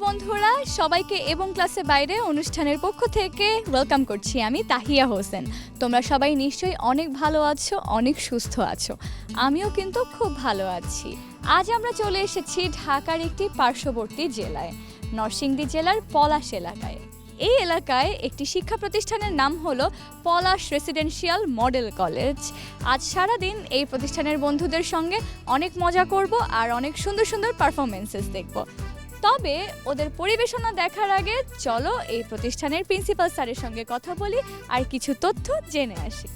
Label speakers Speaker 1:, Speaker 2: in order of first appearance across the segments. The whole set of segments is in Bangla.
Speaker 1: বন্ধুরা, সবাইকে এবং ক্লাসে বাইরে অনুষ্ঠানের পক্ষ থেকে ওয়েলকাম করছি আমি তাহিয়া হোসেন। তোমরা সবাই নিশ্চয়ই অনেক ভালো আছো, অনেক সুস্থ আছো। আমিও কিন্তু খুব ভালো আছি। আজ আমরা চলে এসেছি ঢাকার একটি পার্শ্ববর্তী জেলায়, নরসিংদী জেলার পলাশ এলাকায়। এই এলাকায় একটি শিক্ষা প্রতিষ্ঠানের নাম হলো পলাশ রেসিডেন্সিয়াল মডেল কলেজ। আজ সারাদিন এই প্রতিষ্ঠানের বন্ধুদের সঙ্গে অনেক মজা করব আর অনেক সুন্দর সুন্দর পারফরমেন্সেস দেখব। তবে ওদের পরিবেশনা দেখার আগে চলো এই প্রতিষ্ঠানের প্রিন্সিপাল স্যারের সঙ্গে কথা বলি আর কিছু তথ্য জেনে আসি।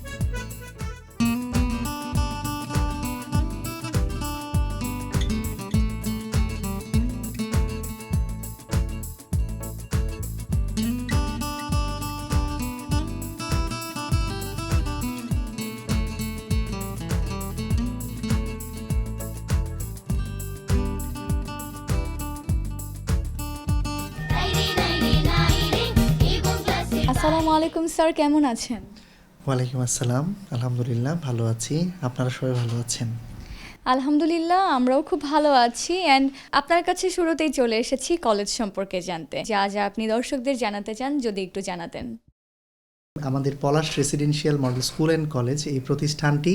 Speaker 1: আসসালামু আলাইকুম স্যার, কেমন আছেন?
Speaker 2: ওয়ালাইকুম আসসালাম, আলহামদুলিল্লাহ ভালো আছি। আপনারা সবাই ভালো আছেন?
Speaker 1: আলহামদুলিল্লাহ, আমরাও খুব ভালো আছি। অ্যান্ড আপনার কাছে শুরুতেই চলে এসেছি কলেজ সম্পর্কে জানতে। যা যা আপনি দর্শকদের জানাতে চান যদি একটু জানাতেন।
Speaker 2: আমাদের Palash residential model school and college এই প্রতিষ্ঠানটি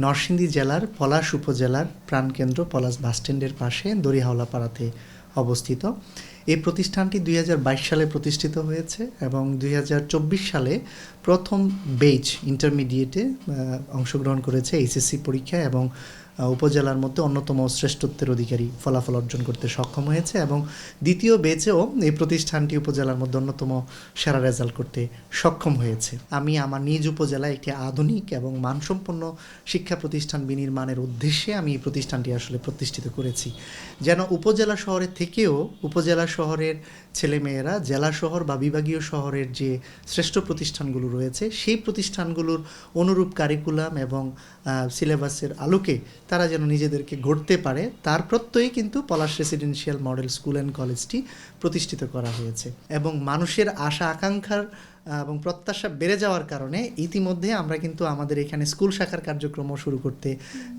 Speaker 2: নরসিংদী জেলার পলাশ উপজেলার প্রাণকেন্দ্র পলাশ বাসস্ট্যান্ডের পাশে দড়িহাওলাপাড়াতে অবস্থিত। এই প্রতিষ্ঠানটি 2022 সালে প্রতিষ্ঠিত হয়েছে এবং 2024 সালে প্রথম বেচ ইন্টারমিডিয়েটে অংশগ্রহণ করেছে এইচএসসি পরীক্ষায় এবং উপজেলার মধ্যে অন্যতম শ্রেষ্ঠত্বের অধিকারী ফলাফল অর্জন করতে সক্ষম হয়েছে এবং দ্বিতীয় বেচেও এই প্রতিষ্ঠানটি উপজেলার মধ্যে অন্যতম সেরা রেজাল্ট করতে সক্ষম হয়েছে। আমি আমার নিজ উপজেলায় একটি আধুনিক এবং মানসম্পন্ন শিক্ষা প্রতিষ্ঠান বিনির্মাণের উদ্দেশ্যে আমি এই প্রতিষ্ঠানটি আসলে প্রতিষ্ঠিত করেছি, যেন উপজেলা শহরের থেকেও উপজেলা শহরের ছেলেমেয়েরা জেলা শহর বা বিভাগীয় শহরের যে শ্রেষ্ঠ প্রতিষ্ঠানগুলো রয়েছে সেই প্রতিষ্ঠানগুলোর অনুরূপ কারিকুলাম এবং সিলেবাসের আলোকে তারা যেন নিজেদেরকে গড়তে পারে, তার প্রত্যয়েই কিন্তু পলাশ রেসিডেন্সিয়াল মডেল স্কুল অ্যান্ড কলেজটি প্রতিষ্ঠিত করা হয়েছে। এবং মানুষের আশা আকাঙ্ক্ষার এবং প্রত্যাশা বেড়ে যাওয়ার কারণে ইতিমধ্যে আমরা কিন্তু আমাদের এখানে স্কুল শাখার কার্যক্রমও শুরু করতে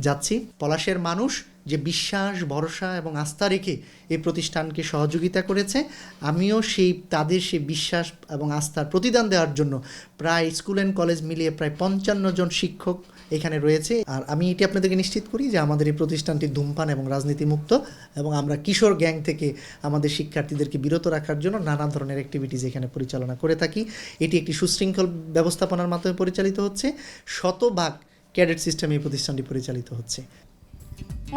Speaker 2: যাচ্ছি। পলাশের মানুষ যে বিশ্বাস, ভরসা এবং আস্থা রেখে এই প্রতিষ্ঠানকে সহযোগিতা করেছে, আমিও তাদের সেই বিশ্বাস এবং আস্থার প্রতিদান দেওয়ার জন্য প্রায় স্কুল অ্যান্ড কলেজ মিলিয়ে প্রায় 55 জন শিক্ষক এখানে রয়েছে। আর আমি এটি আপনাদেরকে নিশ্চিত করি যে আমাদের এই প্রতিষ্ঠানটি ধূমপান এবং রাজনীতিমুক্ত এবং আমরা কিশোর গ্যাং থেকে আমাদের শিক্ষার্থীদেরকে বিরত রাখার জন্য নানা ধরনের অ্যাক্টিভিটিস এখানে পরিচালনা করে থাকি। এটি একটি সুশৃঙ্খল ব্যবস্থাপনার মাধ্যমে পরিচালিত হচ্ছে। শতভাগ ক্যাডেট সিস্টেমে এই প্রতিষ্ঠানটি পরিচালিত হচ্ছে।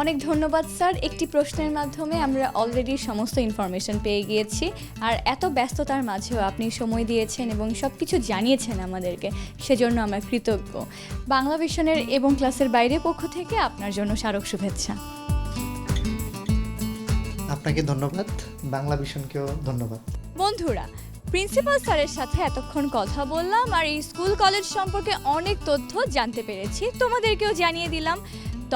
Speaker 1: অনেক ধন্যবাদ স্যার। একটি প্রশ্নের মাধ্যমে আমরা অলরেডি সমস্ত ইনফরমেশন পেয়ে গিয়েছি, আর এত ব্যস্ততার মাঝেও আপনি সময় দিয়েছেন এবং সব কিছু জানিয়েছেন আমাদেরকে, সেজন্য আমরা কৃতজ্ঞ। বাংলা ভিশনের এবং ক্লাসের বাইরে পক্ষ থেকে আপনার জন্য স্মারক শুভেচ্ছা।
Speaker 2: আপনাকে ধন্যবাদ, বাংলা ভিশনকেও ধন্যবাদ।
Speaker 1: বন্ধুরা, প্রিন্সিপাল স্যারের সাথে এতক্ষণ কথা বললাম আর এই স্কুল কলেজ সম্পর্কে অনেক তথ্য জানতে পেরেছি, তোমাদেরকেও জানিয়ে দিলাম।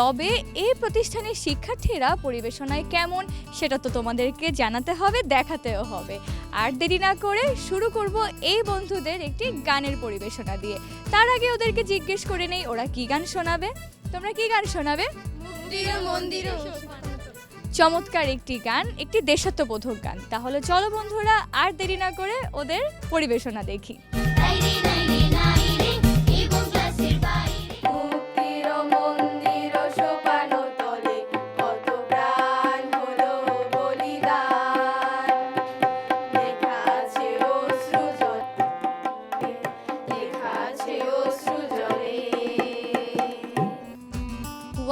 Speaker 1: তবে এই প্রতিষ্ঠানের শিক্ষার্থীরা পরিবেশনায় কেমন সেটা তো তোমাদেরকে জানাতে হবে, দেখাতেও হবে। আর দেরি না করে শুরু করব এই বন্ধুদের একটি গানের পরিবেশনা দিয়ে। তার আগে ওদেরকে জিজ্ঞেস করে নেই ওরা কি গান শোনাবে। তোমরা কি গান শোনাবে? চমৎকার একটি গান, একটি দেশাত্মবোধক গান। তাহলে চলো বন্ধুরা, আর দেরি না করে ওদের পরিবেশনা দেখি।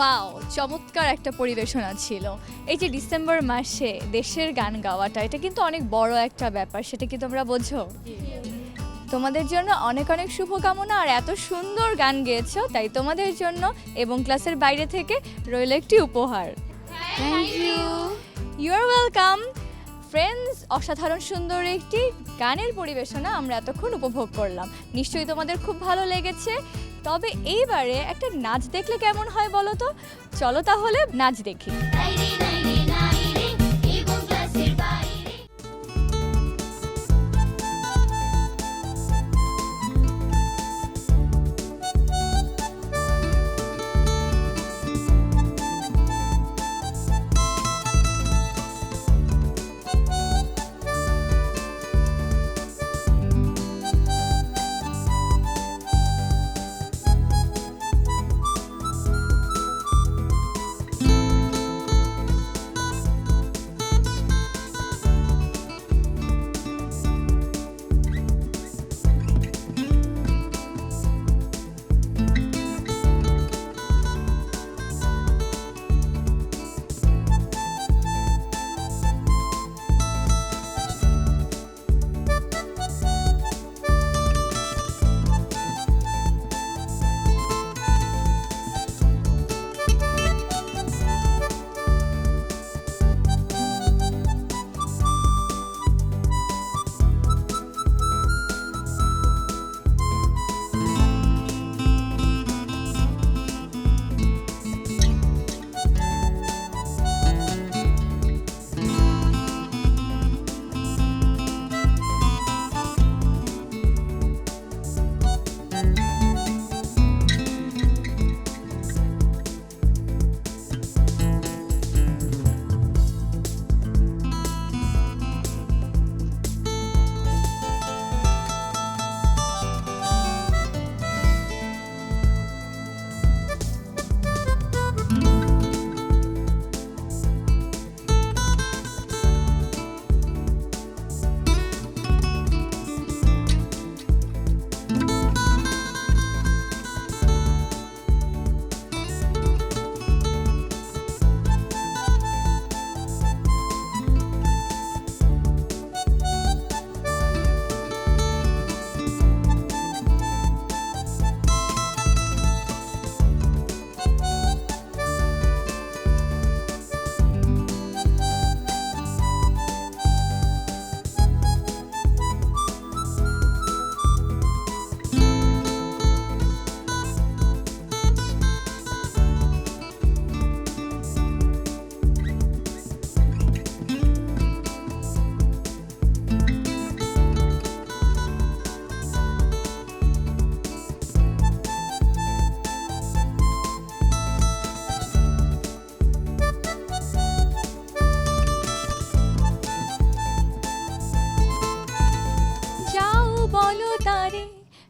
Speaker 1: ওয়াও, চমৎকার একটা পরিবেশনা ছিল। এই যে ডিসেম্বর মাসে দেশের গান গাওয়াটা, এটা কিন্তু অনেক বড় একটা ব্যাপার, সেটা কি তোমরা বোঝো? তোমাদের জন্য অনেক অনেক শুভকামনা। আর এত সুন্দর গান গেয়েছো, তাই তোমাদের জন্য এবং ক্লাসের বাইরে থেকে রইল একটি উপহার। Thank you. You are welcome friends. অসাধারণ সুন্দর একটি গানের পরিবেশনা আমরা এতক্ষণ উপভোগ করলাম, নিশ্চয়ই তোমাদের খুব ভালো লেগেছে। তবে এইবারে একটা নাচ দেখলে কেমন হয় বলো তো? চলো তাহলে নাচ দেখি।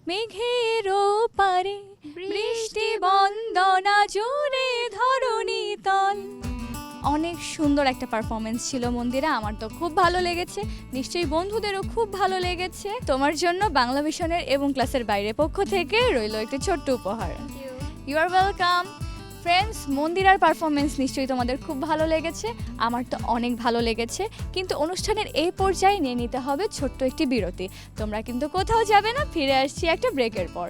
Speaker 1: মেঘের পারে বৃষ্টি বন্দনা জোরে ধরণী তল। অনেক সুন্দর একটা পারফরমেন্স ছিল মন্দিরা, আমার তো খুব ভালো লেগেছে, নিশ্চয়ই বন্ধুদেরও খুব ভালো লেগেছে। তোমার জন্য বাংলা ভিশনের এবং ক্লাসের বাইরে পক্ষ থেকে রইল একটি ছোট্ট উপহার। You are welcome. ফ্রেন্ডস, মন্দিরার পারফরমেন্স নিশ্চয়ই তোমাদের খুব ভালো লেগেছে, আমার তো অনেক ভালো লেগেছে। কিন্তু অনুষ্ঠানের এই পর্যায়ে নিয়ে নিতে হবে ছোট্ট একটি বিরতি। তোমরা কিন্তু কোথাও যাবে না, ফিরে আসছি একটা ব্রেকের পর।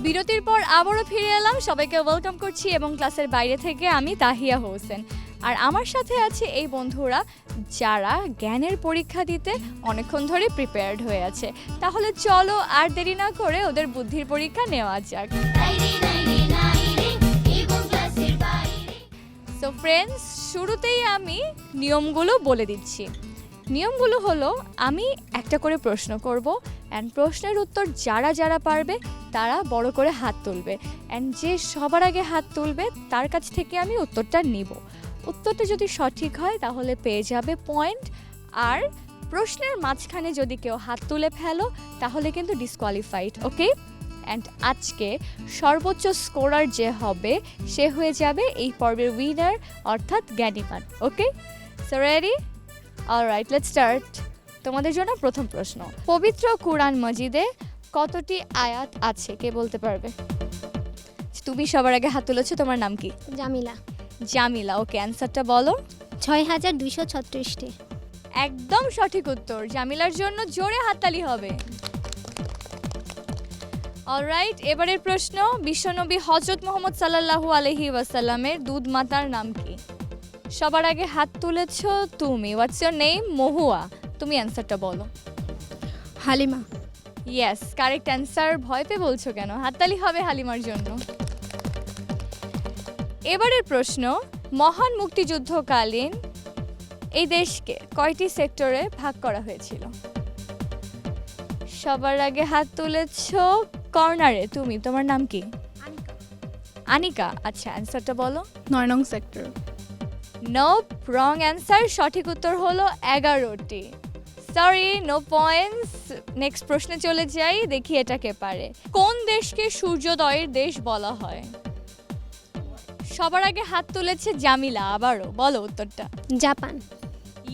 Speaker 1: বিরতির পর আবারও ফিরে এলাম, সবাইকে ওয়েলকাম করছি এবং ক্লাসের বাইরে থেকে আমি তাহিয়া হোসেন। আর আমার সাথে আছে এই বন্ধুরা যারা জ্ঞানের পরীক্ষা দিতে অনেকক্ষণ ধরে প্রিপেয়ার্ড হয়ে আছে। তাহলে চলো আর দেরি না করে ওদের বুদ্ধির পরীক্ষা নেওয়া যাক। সো ফ্রেন্ডস, শুরুতেই আমি নিয়মগুলো বলে দিচ্ছি। নিয়মগুলো হলো, আমি একটা করে প্রশ্ন করব অ্যান্ড প্রশ্নের উত্তর যারা যারা পারবে তারা বড় করে হাত তুলবে, অ্যান্ড যে সবার আগে হাত তুলবে তার কাছ থেকে আমি উত্তরটা নিব। উত্তরটা যদি সঠিক হয় তাহলে পেয়ে যাবে পয়েন্ট, আর প্রশ্নের মাঝখানে যদি কেউ হাত তুলে ফেলো তাহলে কিন্তু ডিসকোয়ালিফাইড। ওকে? অ্যান্ড আজকে সর্বোচ্চ স্কোরার যে হবে সে হয়ে যাবে এই পর্বের উইনার, অর্থাৎ জ্ঞানীমান। Okay, so ready? Alright, let's start. তোমাদের জন্য প্রথম প্রশ্ন, পবিত্র কুরআন মজিদে কতটি আয়াত আছে কে বলতে পারবে? তুমি সবার আগে হাত তুলেছো, তোমার নাম কি?
Speaker 3: জামিলা।
Speaker 1: জামিলা, ওকে, অ্যান্সারটা বলো।
Speaker 3: 6236টি।
Speaker 1: একদম সঠিক উত্তর। জামিলার জন্য জোরে হাততালি হবে। অলরাইট, এবারের প্রশ্ন, বিশ্বনবী হযরত মুহাম্মদ সাল্লাল্লাহু আলাইহি ওয়াসাল্লামের দুধ মাতার নাম কি? সবার আগে হাত তুলেছো তুমি। What's your name? মহুয়া। তুমি অ্যান্সারটা বলো।
Speaker 3: হালিমা।
Speaker 1: Yes, correct answer. ভয় পেয়ে বলছো কেন? হাততালি হবে হালিমার জন্য। এবারের প্রশ্ন, মহান মুক্তিযুদ্ধকালীন এই দেশকে কয়টি সেক্টরে ভাগ করা হয়েছিল? সবার আগে হাত তুলেছো কর্নারে তুমি। তোমার নাম কি? আনিকা। আচ্ছা, অ্যান্সারটা বলো।
Speaker 3: 9 নং সেক্টর।
Speaker 1: Nope, wrong answer. সঠিক উত্তর হলো 11টি। Sorry, no points. নেক্সট প্রশ্নে চলে যাই, দেখি এটা কে পারে। কোন দেশকে সূর্যোদয়ের দেশ বলা হয়? সবার আগে হাত তুলেছে জামিলা। আবারও বলো উত্তরটা।
Speaker 3: জাপান।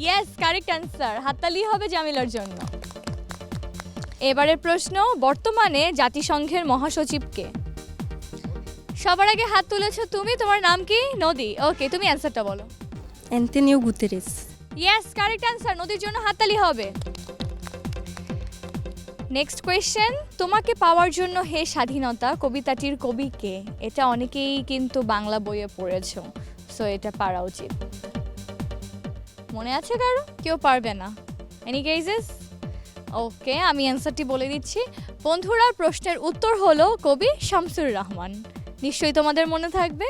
Speaker 1: Yes, correct answer. হাততালি হবে জামিলার জন্য। এবারের প্রশ্ন, বর্তমানে জাতিসংঘের মহাসচিব কে? সবার আগে হাত তুলেছো তুমি। তোমার নাম কি? নদী। ওকে, তুমি অ্যান্সারটা বলো।
Speaker 3: Antonio Guterres.
Speaker 1: Yes, correct answer. নদীর জন্য হাততালি হবে। নেক্সট কোয়েশ্চেন, তোমাকে পাওয়ার জন্য হে স্বাধীনতা কবিতাটির কবি কে? এটা অনেকেই কিন্তু বাংলা বইয়ে পড়েছো, সো এটা পারা উচিত। মনে আছে কারো? কেউ পারবে না? Any cases? ওকে, আমি অ্যান্সারটি বলে দিচ্ছি। বন্ধুরা, প্রশ্নের উত্তর হলো কবি শামসুর রহমান। নিশ্চয়ই তোমাদের মনে থাকবে।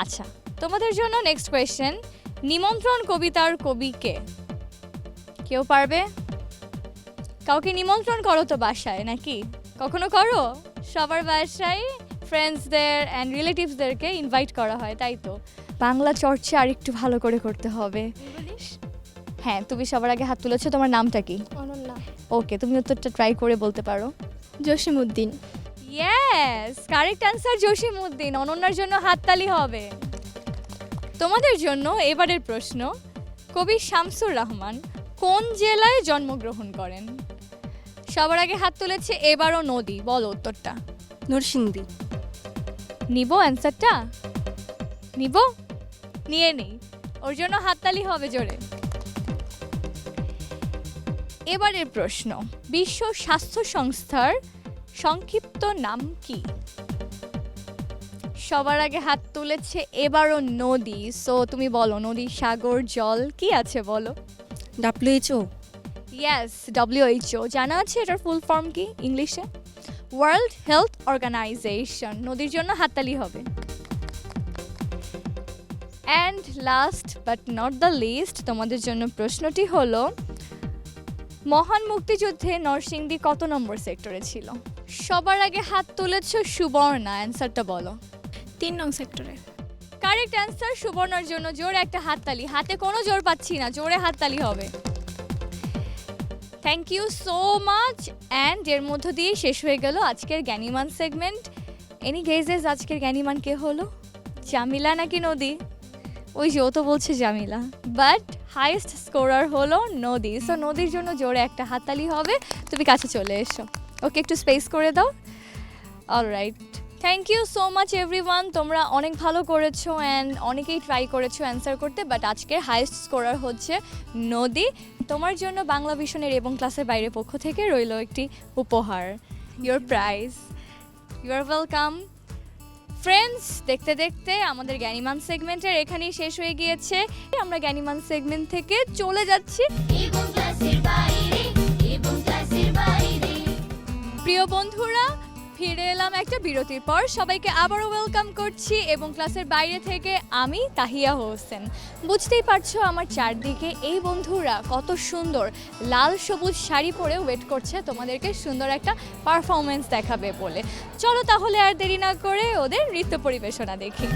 Speaker 1: আচ্ছা, তোমাদের জন্য নেক্সট কোয়েশ্চেন, নিমন্ত্রণ কবিতার কবি কে? কেউ পারবে? কাউকে নিমন্ত্রণ করো তো বাসায়, নাকি কখনো করো? সবার বাসায় ফ্রেন্ডসদের অ্যান্ড রিলেটিভসদেরকে ইনভাইট করা হয়, তাই তো? বাংলা চর্চা আর একটু ভালো করে করতে হবে। হ্যাঁ, তুমি সবার আগে হাত তুলেছো। তোমার নামটা কি?
Speaker 3: অনন্যা।
Speaker 1: ওকে, তুমি উত্তরটা ট্রাই করে বলতে পারো।
Speaker 3: Jasimuddin.
Speaker 1: Yes, correct answer Jasimuddin. অনন্যার জন্য হাততালি হবে। তোমাদের জন্য এবারের প্রশ্ন, কবি শামসুর রহমান কোন জেলায় জন্মগ্রহণ করেন? সবার আগে হাত তুলেছে এবারও নদী। বলো উত্তরটা।
Speaker 3: নরসিংদী।
Speaker 1: নিব অ্যান্সারটা? নিব? নিয়ে নেই, ওর জন্য হাততালি হবে জোরে। এবারের প্রশ্ন, বিশ্ব স্বাস্থ্য সংস্থার সংক্ষিপ্ত নাম কি? সবার আগে হাত তুলেছে এবারও নদী। সো তুমি বলো, নদী, সাগর, জল কি আছে বলো।
Speaker 3: WHO।
Speaker 1: Yes, WHO। জানা আছে এটার ফুল ফর্ম কি ইংলিশে? World Health Organization. নদীর জন্য হাততালি হবে। And last but not the least, তোমাদের জন্য প্রশ্নটি হলো, মহান মুক্তিযুদ্ধে নরসিংদী কত নম্বর সেক্টরে ছিল? সবার আগে হাত তুলেছ সুবর্ণা। অ্যান্সারটা বলো।
Speaker 3: 3 নং সেক্টরে।
Speaker 1: Correct answer. সুবর্ণার জন্য জোরে একটা হাততালি। হাতে কোনো জোর পাচ্ছি না, জোরে হাততালি হবে। Thank you so much. And এর মধ্য দিয়ে শেষ হয়ে গেল আজকের জ্ঞানীমান সেগমেন্ট। এনি গেজেস আজকের জ্ঞানীমান কে হলো? জামিলা নাকি নদী? ওই যে ও তো বলছে জামিলা, বাট হাইয়েস্ট স্কোরার হলো নদী। সো নদীর জন্য জোরে একটা হাততালি হবে। তুমি কাছে চলে এসো, ওকে একটু স্পেস করে দাও। Alright, thank you so much everyone. তোমরা অনেক ভালো করেছো অ্যান্ড অনেকেই ট্রাই করেছো অ্যান্সার করতে, বাট আজকের হাইয়েস্ট স্কোরার হচ্ছে নদী। তোমার জন্য বাংলা ভিশনের এবং ক্লাসের বাইরে পক্ষ থেকে রইল একটি উপহার, your prize. You are welcome. Friends, দেখতে দেখতে আমাদের জ্ঞানীমান সেগমেন্টের এখানেই শেষ হয়ে গিয়েছে। আমরা জ্ঞানীমান সেগমেন্ট থেকে চলে যাচ্ছি প্রিয় বন্ধুরা, ফিরে এলাম একটা বিরতির পর। সবাইকে আবারও ওয়েলকাম করছি এবং ক্লাসের বাইরে থেকে আমি তাহিয়া হোসেন। বুঝতেই পারছো আমার চারদিকে এই বন্ধুরা কত সুন্দর লাল সবুজ শাড়ি পরে ওয়েট করছে তোমাদেরকে সুন্দর একটা পারফরমেন্স দেখাবে বলে। চলো তাহলে আর দেরি না করে ওদের নৃত্য পরিবেশনা দেখি।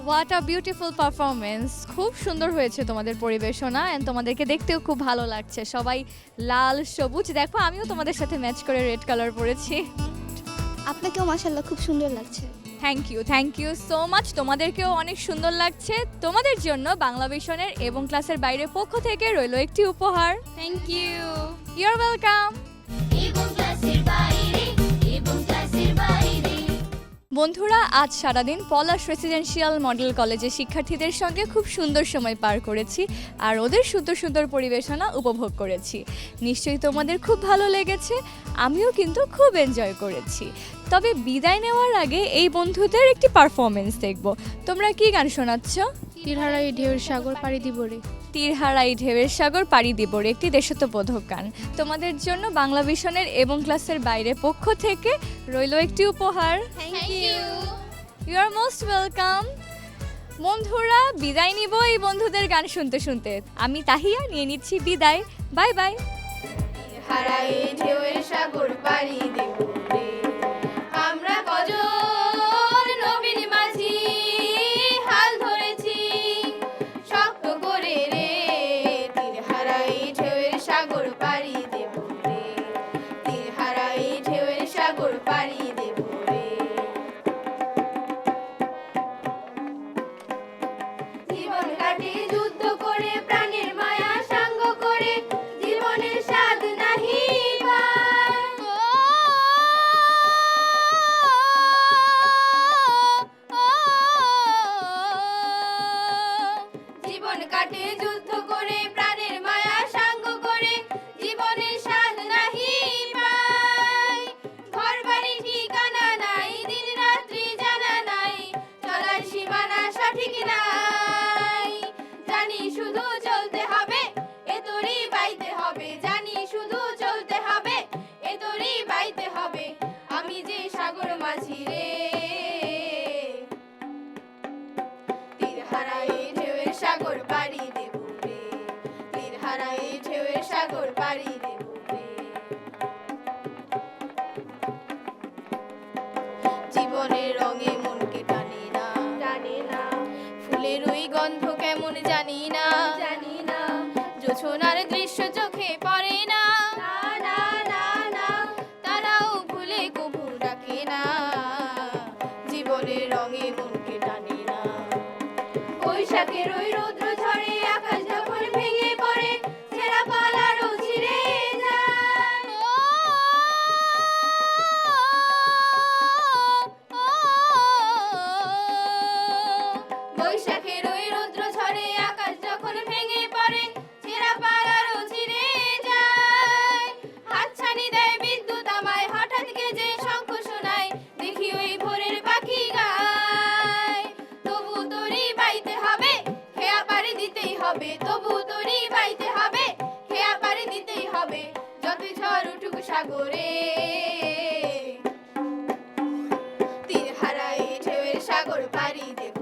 Speaker 1: What a beautiful performance. খুব সুন্দর হয়েছে তোমাদের পরিবেশনা অ্যান্ড তোমাদেরকে দেখতেও খুব ভালো লাগছে। সবাই লাল সবুজ, দেখো আমিও তোমাদের সাথে ম্যাচ করে রেড কালার পরেছি।
Speaker 3: আপনাকেও মাশাআল্লাহ খুব সুন্দর লাগছে।
Speaker 1: Thank you so much. তোমাদেরকেও অনেক সুন্দর লাগছে। তোমাদের জন্য বাংলা ভিশনের এবং ক্লাসের বাইরে পক্ষ থেকে রইল একটি উপহার।
Speaker 3: Thank you.
Speaker 1: You are welcome. বন্ধুরা, আজ সারাদিন পলাশ রেসিডেন্সিয়াল মডেল কলেজের শিক্ষার্থীদের সঙ্গে খুব সুন্দর সময় পার করেছি আর ওদের সুন্দর সুন্দর পরিবেশনা উপভোগ করেছি। নিশ্চয়ই তোমাদের খুব ভালো লেগেছে। আমিও কিন্তু খুব এনজয় করেছি। তবে বিদায় নেওয়ার আগে এই বন্ধুদের একটি পারফরমেন্স দেখব। তোমরা কি গান শোনাচ্ছ?
Speaker 4: তীরহারা এই ঢেউয়ের সাগর পাড়ি দিব রে।
Speaker 1: তীরহারাই ঢেউয়ের সাগর পাড়ি দিব রে একটি দেশাত্মবোধক গান। তোমাদের জন্য বাংলা ভিশনের এবং ক্লাসের বাইরে পক্ষ থেকে রইল একটি উপহার।
Speaker 3: Thank you.
Speaker 1: You are most welcome. বন্ধুরা, বিদায় নিব এই বন্ধুদের গান শুনতে শুনতে। আমি তাহিয়া নিয়ে নিচ্ছি বিদায়। Bye bye.
Speaker 5: হারাই ঢেউয়ের সাগর পাড়ি দেব রে, আমরা কজন নবীন মাঝি হাল ধরেছি শক্ত করে রে, তীর হারাই ঢেউয়ের সাগর পাড়ি দেব রে, তীর হারাই ঢেউয়ের সাগর পাড়ি দেব রে। জীবন কাটে যুদ্ধ করে, প্রাণের মায়া সাঙ্গ করে, জীবনের স্বাদ নাহি পায়। জীবন কাটে যুদ্ধ করে, প্রাণের মায়া সাঙ্গ করে, জীবনের স্বাদ নাহি পায়। ঘর বাড়ি ঠিকানা নাই, দিন রাত্রি জানা নাই, চলার সীমানা সঠিক নাই। জানি শুধু চলতে হবে, এ তোরই বাইতে হবে, জানি শুধু চলতে হবে, এ তোরই বাইতে হবে। আমি যে সাগর মাঝি রে, তীর হারাই ঢেউয়ের সাগর পাড়ি দেব রে, তীর হারাই ঢেউয়ের সাগর পাড়ি দেব রে। জীবনের রঙে মনকে টানে না, টানে না, ফুলের ওই গন্ধ কেমন জানি না, জানি না, জোছনার দৃশ্য চোখে পড়ে না, না না না না, তারাও ভুলে কবু ডাকে না, জীবনের রঙে মনকে টানে না। বৈশাখের ওই রৌদ্র ঝড়ে আকাশ যখন ভেঙে পড়ে, ছেঁড়া পালারও ছিঁড়ে যায়। বৈশাখের ওই রৌদ্র ঝড়ে আকাশ যখন ভেঙে পড়ে, ছেঁড়া পালারও ছিঁড়ে যায়। হাতছানি দেয় বিদ্যুৎ আমায়, হঠাৎ গেজে শঙ্খ শোনায়, দেখি ওই ভোরের পাখি গায়। তবু তোরই বাইতে হবে, খেয়া পাড়ি দিতেই হবে, তবু তোরই বাইতে হবে, খেয়া পাড়ি দিতেই হবে, যত ঝড় উঠুক সাগরে, তীর হারাই ঢেউয়ের সাগর পাড়ি দেব